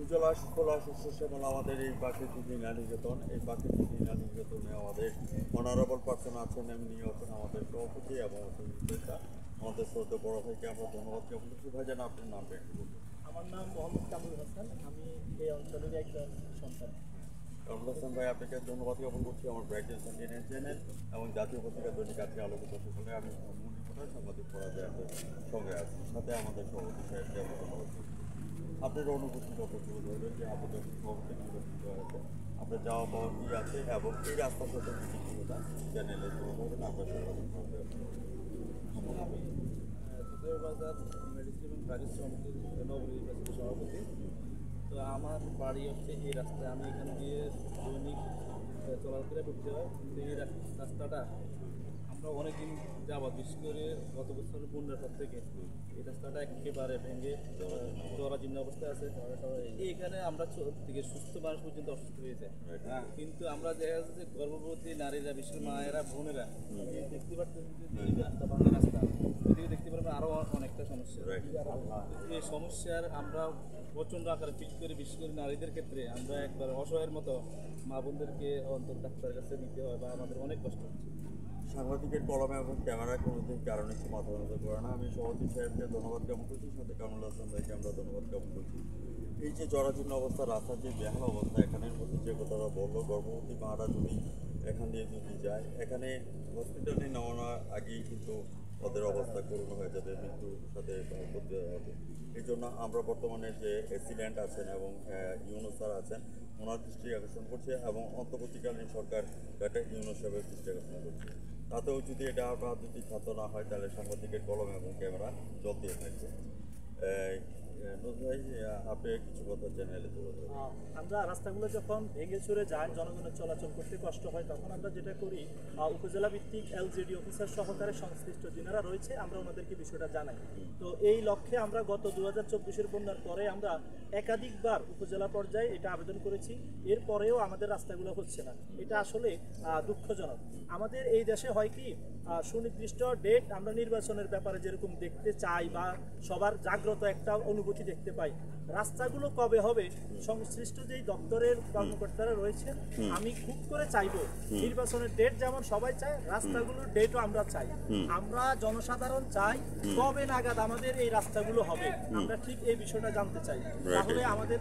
উজ্জ্বলা সুফলা শস্যশ্যামল আমাদের এই প্রাকৃতিক দিনা নিকেতন, এই প্রাকৃতিক দিনা নিকেতনে আমাদের অনারেবল পার্সন আছেন, এমনি আছেন আমাদের সভাপতি এবং আমাদের শ্রদ্ধা বড় ভাইকে আমরা ধন্যবাদ জ্ঞাপন করছি। ভাই যেন আপনার নামটা একটু বলুন। আমার নাম মোহাম্মদ কামরুল হাসান, আমি এই অঞ্চলের একজন সন্তান। কামরুল হাসান ভাই, আপনাকে ধন্যবাদ জ্ঞাপন করছি আমার ব্রাইটেন ইন্ডিয়ান চ্যানেল এবং জাতীয় পত্রিকা দৈনিক আজকে আলোকিত সকলে আমি মূল সাংবাদিক পরাজয়ের সঙ্গে আছি, সাথে আমাদের সভাপতি সাহেবকে আমরা ধন্যবাদ করছি। আপনার অনুভূতি কত তুলে ধরবেন যে আপনাদের সভাপতি নির্বাচিত হয়েছে, আপনার যাওয়া পাওয়া কী আছে এবং এই রাস্তার সাথে বিচিত্রতা চ্যানেলে তুলে ধরবেন আপনার সাংবাদিক। আমি বাজার মেডিসিন এবং কাগজ সমিতির নবনির্বাচিত সভাপতি। তো আমার বাড়ি হচ্ছে এই রাস্তায়, আমি এখান দিয়ে দৈনিক চলাফেরা করতে হয়। কিন্তু এই রাস্তাটা আমরা অনেকদিন যাবৎ, বিশেষ করে গত বছরের বন্যার পর থেকে এই রাস্তাটা একেবারে ভেঙে জরাজীর্ণ অবস্থায় আছে। এইখানে আমরা থেকে সুস্থ মানুষ পর্যন্ত অসুস্থ হয়েছে। কিন্তু আমরা দেখা যাচ্ছে যে গর্ভবতী নারীরা, বিশেষ মায়েরা, বোনেরা দেখতে পাচ্ছেন যে রাস্তা ভাঙা রাস্তা, ওইদিকে দেখতে পারবেন আরও অনেকটা সমস্যা। এই সমস্যার আমরা প্রচণ্ড আকারে ফিল করি, বিশেষ করে নারীদের ক্ষেত্রে আমরা একবার অসহায়ের মতো মা বোনদেরকে অন্তত ডাক্তারের কাছে নিতে হয় বা আমাদের অনেক কষ্ট হচ্ছে। সাংবাদিকের কলমে এবং ক্যামেরা কোনোদিন কারণে একটু মাথা ব্যথা করে না। আমি সভাপতি সাহেবকে ধন্যবাদ জ্ঞাপন করছি, সাথে কামরুল হাসান ভাইকে আমরা ধন্যবাদ জ্ঞাপন করছি। এই যে জরাজীর্ণ অবস্থা, রাস্তার যে বেহাল অবস্থা, এখানের মধ্যে যে কথাটা বললো, গর্ভবতী মারা যদি এখান দিয়ে যদি যায়, এখানে হসপিটালে নেওয়ানোর আগেই কিন্তু ওদের অবস্থা করুণ হয়ে যাবে, মৃত্যুর সাথে করতে হবে। এই জন্য আমরা বর্তমানে যে অ্যাক্সিডেন্ট আছেন এবং ইউনুস স্যার আছেন, ওনার দৃষ্টি আকর্ষণ করছে এবং অন্তর্বর্তীকালীন সরকার এটা ইউনুস সাহেবের দৃষ্টি আকর্ষণ করছে। তাতেও যদি এটা রাজনৈতিক খাত না হয়, তাহলে সাংবাদিকের কলম এবং ক্যামেরা চলতে থাকবে। ভাই, আপনি কিছু কথা চ্যানেলে তুলে ধরুন। আমরা রাস্তাগুলো যখন ভেঙে চুরে যায়, জনগণের চলাচল করতে কষ্ট হয়, তখন আমরা যেটা করি, উপজেলা ভিত্তিক এলজিডি অফিসার সহকারে সংশ্লিষ্ট যিনারা রয়েছে, আমরা ওনাদেরকে বিষয়টা জানাই। তো এই লক্ষ্যে আমরা গত 2024-এর বন্যার পরে আমরা একাধিকবার উপজেলা পর্যায়ে এটা আবেদন করেছি। এরপরেও আমাদের রাস্তাগুলো হচ্ছে না। এটা আসলে দুঃখজনক। আমাদের এই দেশে হয় কি, সুনির্দিষ্ট ডেট আমরা নির্বাচনের ব্যাপারে যেরকম দেখতে চাই বা সবার জাগ্রত একটা অনুভূতি দেখতে পাই, রাস্তাগুলো কবে হবে, সংশ্লিষ্ট যেই দপ্তরের কর্মকর্তারা রয়েছেন, আমি খুব করে চাইবো নির্বাচনের ডেট যেমন সবাই চায়, রাস্তাগুলোর ডেটও আমরা চাই। আমরা জনসাধারণ চাই কবে নাগাদ আমাদের এই রাস্তাগুলো হবে, আমরা ঠিক এই বিষয়টা জানতে চাই। তাহলে আমাদের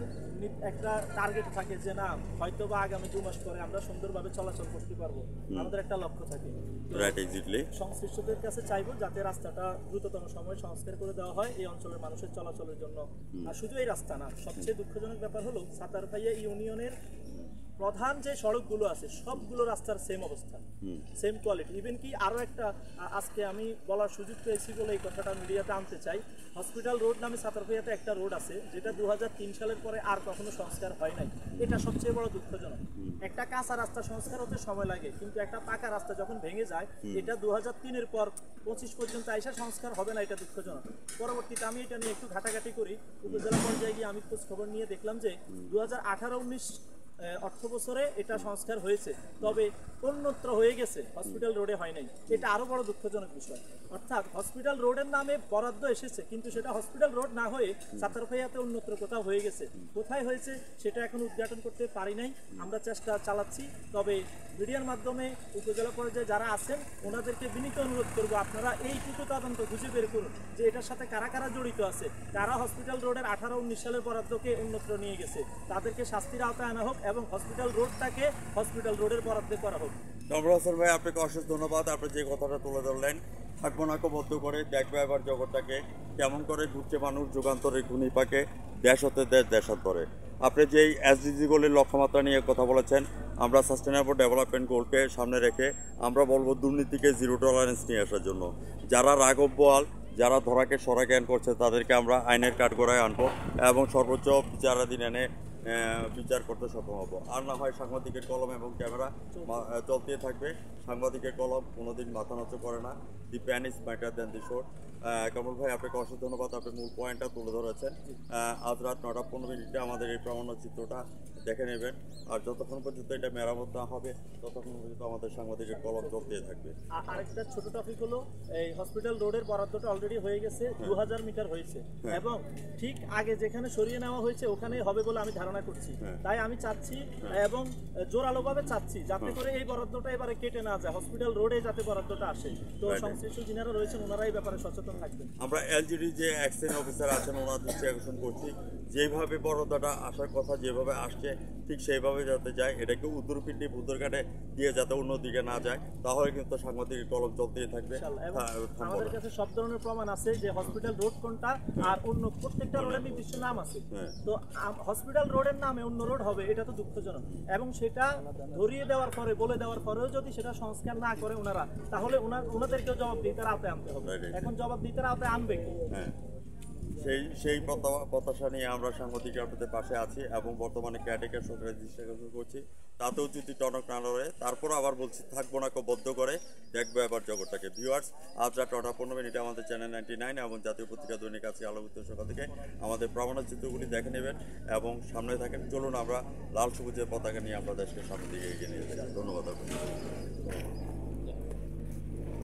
একটা টার্গেট থাকে যে না, হয়তো বা আগামী 2 মাস পরে আমরা সুন্দরভাবে চলাচল করতে পারবো, আমাদের একটা লক্ষ্য থাকে। সংশ্লিষ্টদের কাছে চাইবো যাতে রাস্তাটা দ্রুততম সময়ে সংস্কার করে দেওয়া হয় এই অঞ্চলের মানুষের চলাচলের জন্য। আর শুধু এই রাস্তা না, সবচেয়ে দুঃখজনক ব্যাপার হলো সাতারভাইয়া ইউনিয়নের প্রধান যে সড়কগুলো আছে সবগুলো রাস্তার সেম অবস্থা, সেম কোয়ালিটি। ইভেন কি আরও একটা আজকে আমি বলার সুযোগ পেয়েছি বলে এই কথাটা মিডিয়াতে আনতে চাই, হসপিটাল রোড নামে সাতারভাইয়াতে একটা রোড আছে যেটা 2003 সালের পরে আর কখনো সংস্কার হয় নাই। এটা সবচেয়ে বড় দুঃখজনক। একটা কাঁচা রাস্তা সংস্কার হতে সময় লাগে, কিন্তু একটা পাকা রাস্তা যখন ভেঙে যায়, এটা 2003-এর পর 25 পর্যন্ত আইসা সংস্কার হবে না, এটা দুঃখজনক। পরবর্তীতে আমি এটা নিয়ে একটু ঘাটাঘাটি করি, উপজেলা পর্যায়ে গিয়ে আমি খোঁজ খবর নিয়ে দেখলাম যে 2018-19 অর্থ বছরে এটা সংস্কার হয়েছে, তবে অন্যত্র হয়ে গেছে, হসপিটাল রোডে হয় নাই। এটা আরো বড় দুঃখজনক বিষয়। অর্থাৎ হসপিটাল রোডের নামে বরাদ্দ এসেছে, কিন্তু সেটা হসপিটাল রোড না হয়ে সাতারভাইয়াতে অন্যত্র কোথাও হয়ে গেছে। কোথায় হয়েছে সেটা এখন উদ্ঘাটন করতে পারি নাই, আমরা চেষ্টা চালাচ্ছি। তবে মিডিয়ার মাধ্যমে উপজেলা পর্যায়ে যারা আছেন ওনাদেরকে বিনীত অনুরোধ করব, আপনারা এইটুকু তদন্ত খুঁজে বের করুন যে এটার সাথে কারা কারা জড়িত আছে, কারা হসপিটাল রোডের 18-19 সালের বরাদ্দকে অন্যত্র নিয়ে গেছে, তাদেরকে শাস্তির আওতায় আনা হোক এবং হসপিটাল রোডটাকে হসপিটাল রোডের বরাদ্দে করা হোক। কামরুল হাসান ভাই, আপনাকে অশেষ ধন্যবাদ। আপনি যে কথাটা তুলে ধরলেন, থাকবো নাকবদ্ধ করে দেখবে এবার জগৎটাকে কেমন করে ঘুরছে মানুষ, যুগান্তরের ঘূর্ণি পাকে দেশ হতে দেশ দেশান্তরে। আপনি যেই এসডিজিগুলির লক্ষ্যমাত্রা নিয়ে কথা বলেছেন, আমরা সাস্টেনেবল ডেভেলপমেন্ট গোলকে সামনে রেখে আমরা বলবো দুর্নীতিকে জিরো টলারেন্স নিয়ে আসার জন্য। যারা রাঘব বোয়াল, যারা ধরাকে সরা জ্ঞান করছে, তাদেরকে আমরা আইনের কাঠগড়ায় আনবো এবং সর্বোচ্চ বিচারাধীন এনে বিচার করতে সক্ষম হবো। আর না হয় সাংবাদিকের কলম এবং ক্যামেরা চলতে থাকবে। সাংবাদিকের কলম কোনোদিন মাথা নত করে না। The pen is mightier than the sword. Kamrul ভাই, আপনাকে অসংখ্য ধন্যবাদ। আপনি মূল পয়েন্টটা তুলে ধরেছেন। আজ রাত 9টা 15 মিনিটে আমাদের এই প্রামাণ্য চিত্রটা দেখে নেবেন। আর যতক্ষণ পর্যন্ত এটা মেরামত না হবে ততক্ষণ পর্যন্ত আমাদের সাংবাদিকের কলম চলতে থাকবে। আরেকটা ছোট টপিক হলো, এই হসপিটাল রোডের বরাদ্দটা অলরেডি হয়ে গেছে, 2000 মিটার হয়েছে এবং ঠিক আগে যেখানে সরিয়ে নেওয়া হয়েছে ওখানেই হবে বলে আমি ধারণা করছি। তাই আমি চাচ্ছি এবং জোরালোভাবে চাচ্ছি যাতে করে এই বরাদ্দটা এবারে কেটে না যায়, হসপিটাল রোডে যাতে বরাদ্দটা আসে। তো সংশ্লিষ্ট যিনারা রয়েছেন ওনারা এই ব্যাপারে সচেতন থাকবেন। আমরা এলজিডি যে অ্যাকশন অফিসার আছেন ওনার দৃষ্টি আকর্ষণ করছি, যেভাবে বরাদ্দটা আসার কথা যেভাবে আসছে ঠিক সেইভাবে যাতে যায়, এটাকে উদ্দুরপিণ্ডি বুদ্ধরঘাটে দিয়ে যাতে অন্যদিকে না যায়, তাহলে কিন্তু সাংবাদিকের কলম চলতেই থাকবে। এবং আমাদের কাছে সব ধরনের প্রমাণ আছে যে হসপিটাল রোড কোনটা আর অন্য প্রত্যেকটা রোডের নির্দিষ্ট নাম আছে। তো হসপিটাল রোডের নামে অন্য রোড হবে, এটা তো দুঃখজনক। এবং সেটা ধরিয়ে দেওয়ার পরে, বলে দেওয়ার পরেও যদি সেটা সংস্কার না করে ওনারা, তাহলে ওনাদেরকেও জবাবদিহিতার আওতায় আনতে হবে। এখন জবাবদিহিতার আওতায় আনবে কি? সেই প্রত্যাশা নিয়ে আমরা সাংবাদিক আপনাদের পাশে আছি এবং বর্তমানে ক্যাটেকের সরকারের দৃষ্টি আকর্ষণ করছি। তাতেও যদি টনক না লড়ে, তারপর আবার বলছি থাকবো না বদ্ধ করে দেখবো এবার জগৎটাকে। ভিউয়ার্স, আজ রাত 9:15 আমাদের চ্যানেল 99 এবং জাতীয় পত্রিকা দৈনিক আছে আলোকিত সকাল থেকে আমাদের প্রমাণের চিত্রগুলি দেখে নেবেন এবং সামনে থাকেন। চলুন আমরা লাল সবুজের পতাকা নিয়ে আমরা দেশকে সামনের দিকে এগিয়ে নিয়ে যাই। ধন্যবাদ আপনাকে।